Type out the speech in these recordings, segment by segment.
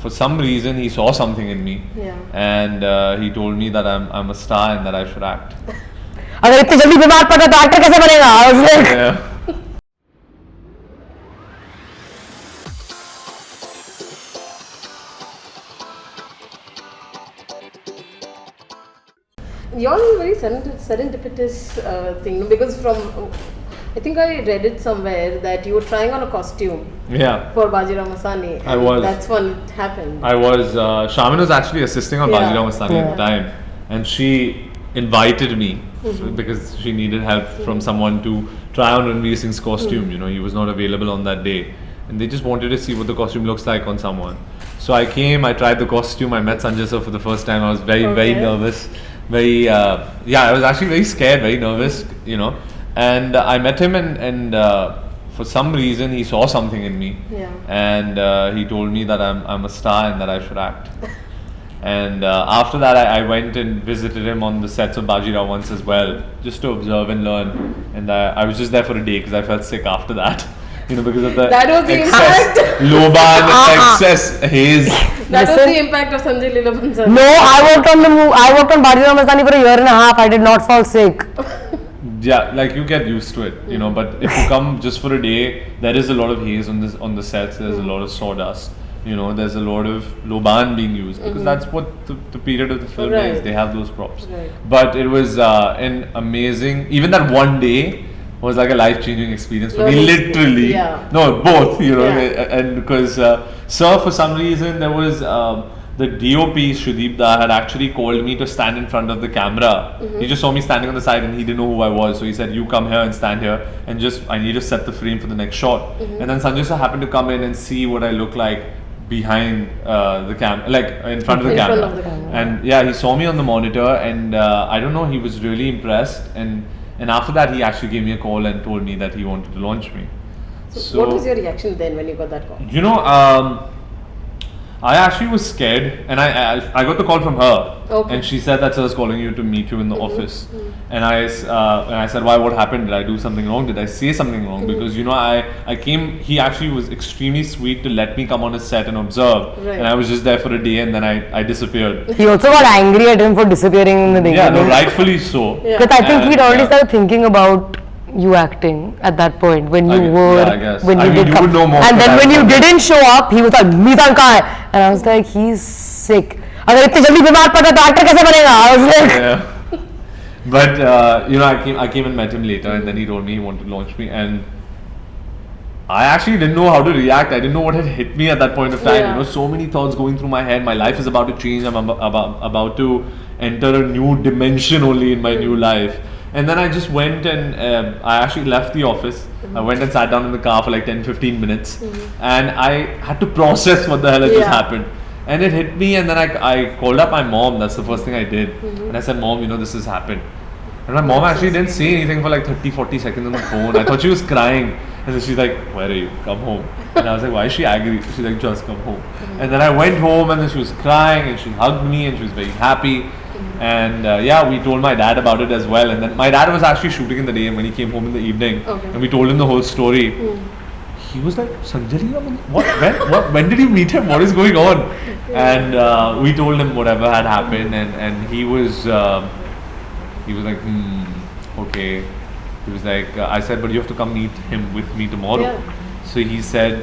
for some reason he saw something in me, and he told me that I'm a star and that I should act. अगर इतनी जल्दी बीमार पड़ा तो actor कैसे बनेगा? I was like, Yeah. Y'all is a very serendipitous thing, because I think I read it somewhere that you were trying on a costume Yeah. for Bajirao Mastani. I was. That's when it happened. I was. Sharmin was actually assisting on Bajirao Mastani at the time, and she invited me because she needed help from someone to try on Ranveer Singh's costume. You know, he was not available on that day, and they just wanted to see what the costume looks like on someone. So I came, I tried the costume, I met Sanjay sir for the first time. I was very nervous. I was actually very scared, very nervous, you know. And I met him, and for some reason he saw something in me, and he told me that I'm a star and that I should act. And after that, I went and visited him on the sets of Bajirao once as well, just to observe and learn. And I was just there for a day because I felt sick after that. You know, because of the That was the excess impact. loban, excess haze. That was the impact of Sanjay Leela Bhansali. no, I worked on Bajirao Mastani for a year and a half. I did not fall sick. Yeah, like you get used to it, you know. But if you come just for a day, there is a lot of haze on the sets. There's a lot of sawdust. You know, there's a lot of loban being used because that's what the period of the film is. They have those props. But it was an amazing. Even that one day was like a life-changing experience for me. Literally, no, both. You know, and because sir, for some reason, there was. The DOP Sudeep Da had actually called me to stand in front of the camera. He just saw me standing on the side and he didn't know who I was. So he said, you come here and stand here and I need to set the frame for the next shot. And then Sanjay sir happened to come in and see what I look like behind the camera, like in front of the camera. And yeah, he saw me on the monitor and I don't know, he was really impressed. And after that, he actually gave me a call and told me that he wanted to launch me. So what was your reaction then when you got that call? You know, I actually was scared, and I got the call from her, and she said that sir is calling you to meet you in the office, and I said, why, what happened? Did I do something wrong? Did I say something wrong? Because you know, I came, he actually was extremely sweet to let me come on his set and observe, and I was just there for a day, and then I disappeared. He also got angry at him for disappearing in the beginning. Yeah, no, rightfully so. Because I think he'd already started thinking about you acting at that point when you when you did come, know more, and then when you didn't show up, he was like, Meezaan kahan hai? And I was like, he's sick. अगर इतनी जल्दी बीमार पड़ा तो actor कैसे बनेगा? I was like, but you know, I came and met him later, and then he told me he wanted to launch me, and I actually didn't know how to react. I didn't know what had hit me at that point of time. You know, so many thoughts going through my head. My life is about to change. I'm about to enter a new dimension only in my new life. And then I just went and I actually left the office. I went and sat down in the car for like 10-15 minutes. And I had to process what the hell had just happened. And it hit me, and then I called up my mom. That's the first thing I did. And I said, Mom, you know, this has happened. And my mom actually didn't say anything for like 30-40 seconds on the phone. I thought she was crying. And then she's like, where are you? Come home. And I was like, why is she angry? She's like, just come home. And then I went home, and then she was crying, and she hugged me, and she was very happy. And yeah, we told my dad about it as well. And then my dad was actually shooting in the day, and when he came home in the evening, and we told him the whole story, he was like, Sanjay, when did you meet him? What is going on? And we told him whatever had happened, and he was like, okay. He was like, I said, but you have to come meet him with me tomorrow. So he said,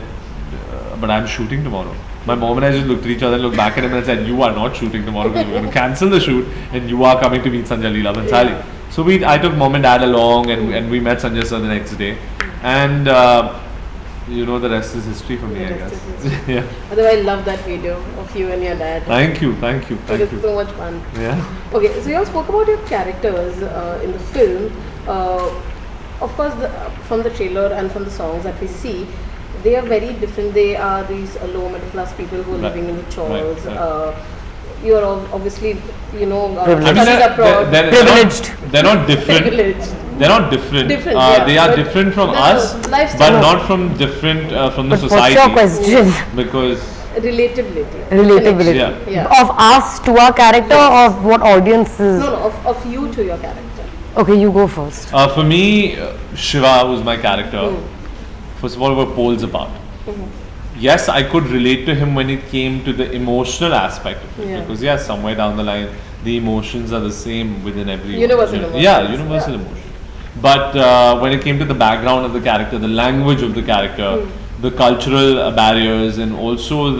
but I'm shooting tomorrow. My mom and I just looked at each other, looked back at him and said, you are not shooting tomorrow because we're going to cancel the shoot and you are coming to meet Sanjay Leela Bhansali. So I took mom and dad along, and we met Sanjay sir the next day. And you know, the rest is history for me, I guess. Yeah. Otherwise, I love that video of you and your dad. Thank you. It was so much fun. Yeah. Okay, so you all spoke about your characters in the film. Of course, from the trailer and from the songs that we see, they are very different. They are these low middle class people who are living in the chores. You are obviously, you know, privileged. They're not different. They're not different. They are different from us, but not from different from the society. What's your question? Because relatability. Yeah. Of us to our character, or of what audiences? No, of you to your character. Okay, you go first. For me, Shiva was my character. First of all, we're poles apart. yes, I could relate to him when it came to the emotional aspect of it, Yeah. because yes, somewhere down the line, the emotions are the same within everyone. Universal You know? emotions. Yeah, universal Yeah. emotion. But when it came to the background of the character, the language of the character, the cultural barriers, and also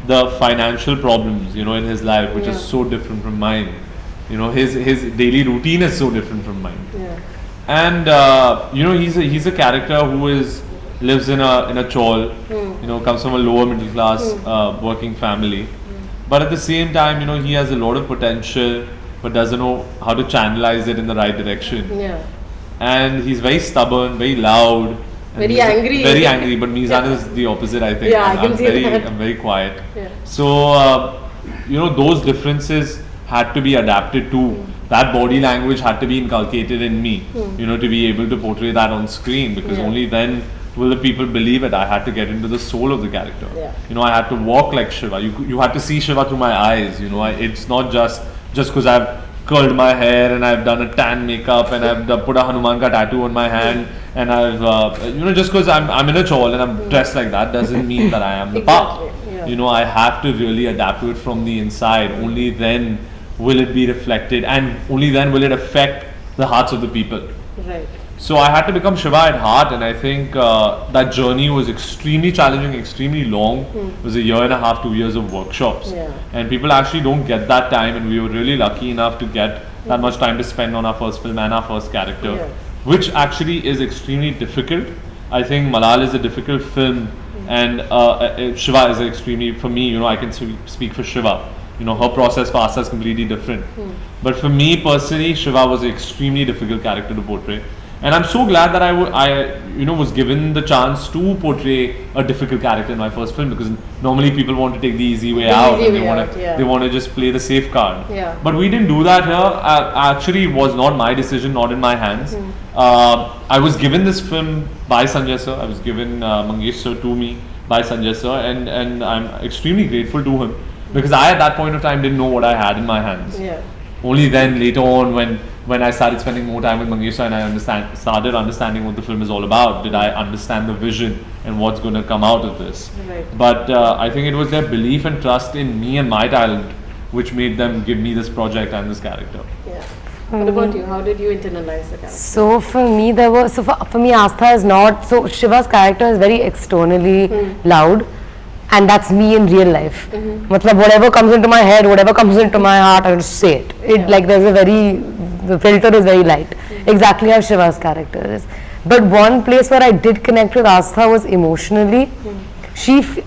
the financial problems, you know, in his life, which is Yeah. so different from mine. You know, his daily routine is so different from mine. Yeah. And you know, he's a character who lives in a chawl, you know, comes from a lower middle class working family, but at the same time, you know, he has a lot of potential, but doesn't know how to channelize it in the right direction. Yeah. And he's very stubborn, very loud, and Very Meezaan- angry. very angry. But Meezaan is the opposite, I think. Yeah, I can see that. I'm very quiet. Yeah. So you know, those differences had to be adapted to. That body language had to be inculcated in me, you know, to be able to portray that on screen, because Yeah. only then will the people believe it. I had to get into the soul of the character. Yeah. You know, I had to walk like Shiva. You had to see Shiva through my eyes. You know, it's not just because I've curled my hair and I've done a tan makeup and I've put a Hanuman ka tattoo on my hand and I've you know, just because I'm in a chawl and I'm dressed like that doesn't mean that I am the part. Exactly, yeah. You know, I have to really adapt to it from the inside. Only then will it be reflected, and only then will it affect the hearts of the people. Right. So I had to become Shiva at heart, and I think that journey was extremely challenging, extremely long. It was a year and a half, 2 years of workshops, Yeah. and people actually don't get that time, and we were really lucky enough to get that much time to spend on our first film and our first character, Yeah. which actually is extremely difficult. I think Malal is a difficult film, and Shiva is extremely, for me, you know, I can speak for Shiva. You know, her process for us is completely different. But for me personally, Shiva was an extremely difficult character to portray. And I'm so glad that I you know, was given the chance to portray a difficult character in my first film, because normally people want to take the easy way The out, easy and they way want out, to yeah. they want to just play the safe card. Yeah. But we didn't do that here. Actually, it was not my decision, not in my hands. I was given this film by Sanjay sir. I was given Mangesh sir to me by Sanjay sir, and I'm extremely grateful to him, because I at that point of time didn't know what I had in my hands. Yeah. Only then, later on, when I started spending more time with Mangesh and I started understanding what the film is all about, did I understand the vision and what's going to come out of this. Right. But I think it was their belief and trust in me and my talent which made them give me this project and this character. Yeah. What about you? How did you internalize the character? So for me, for me, Astha is not, so Shiva's character is very externally loud, and that's me in real life. Matlab, whatever comes into my head, whatever comes into my heart, I just say it. Like the filter is very light. Exactly how Shiva's character is. But one place where I did connect with Astha was emotionally.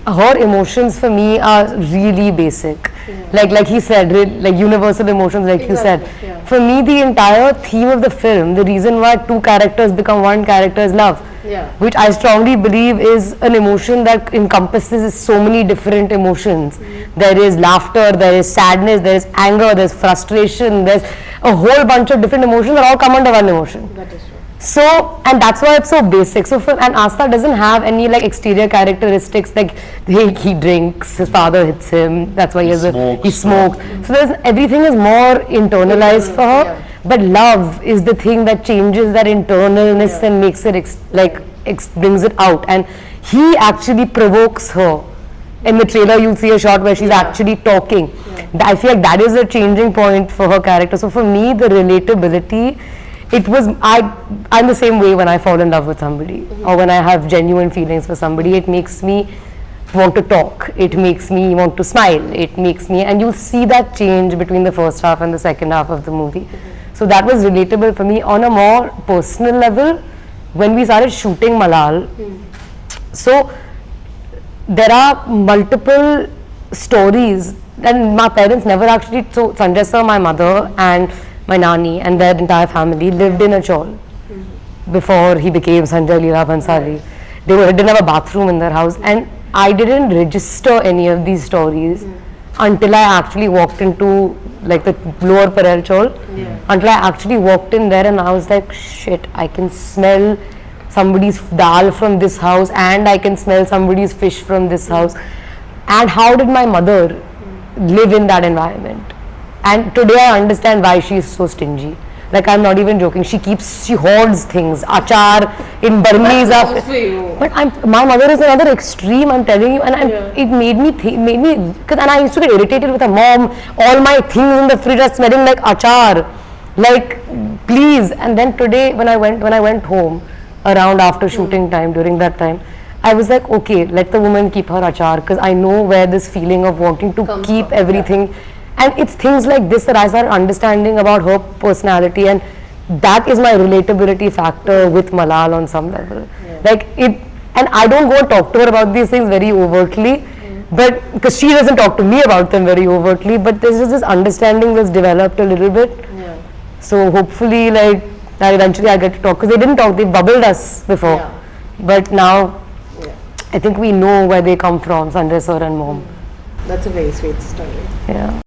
Her emotions for me are really basic. Like he said, like universal emotions, like you said. Exactly, yeah. For me, the entire theme of the film, the reason why two characters become one character is love. Yeah. Which I strongly believe is an emotion that encompasses so many different emotions. There is laughter, there is sadness, there is anger, there's frustration, there's a whole bunch of different emotions that all come under one emotion. That is true. So, and that's why it's so basic. So, and Astha doesn't have any like exterior characteristics like he drinks, his father hits him, that's why he smokes. So everything is more internalized for her. Yeah. But love is the thing that changes that internalness and makes it brings it out. And he actually provokes her. In the trailer, you'll see a shot where she's actually talking. I feel like that is a changing point for her character. So for me, the relatability, it was, I'm the same way when I fall in love with somebody or when I have genuine feelings for somebody. It makes me want to talk, it makes me want to smile, it makes me, and you'll see that change between the first half and the second half of the movie. So that was relatable for me. On a more personal level, when we started shooting Malal, so there are multiple stories, and my parents never actually, so Sanjay sir, my mother and my nani and their entire family lived in a chawl before he became Sanjay, Leela, Bhansali. They didn't have a bathroom in their house, and I didn't register any of these stories until I actually walked into like the lower Parel chawl. Until I actually walked in there and I was like, shit, I can smell somebody's dal from this house and I can smell somebody's fish from this house. And how did my mother live in that environment? And today I understand why she is so stingy. Like, I'm not even joking. She hoards things. Achar in Burmese. That's for you. But my mother is another extreme, I'm telling you, and it made me and I used to get irritated with her mom. All my things in the fridge are smelling like achar. Like, please. And then today, when I went home, around after shooting time, during that time, I was like, okay, let the woman keep her achar, because I know where this feeling of wanting to keep everything. And it's things like this that I started understanding about her personality, and that is my relatability factor with Malal on some level. Like it, and I don't go and talk to her about these things very overtly, but because she doesn't talk to me about them very overtly, but there's just this understanding that's developed a little bit. So hopefully, like, eventually I get to talk, because they didn't talk, they bubbled us before, but now I think we know where they come from, Sanjay sir and mom. That's a very sweet story. Yeah.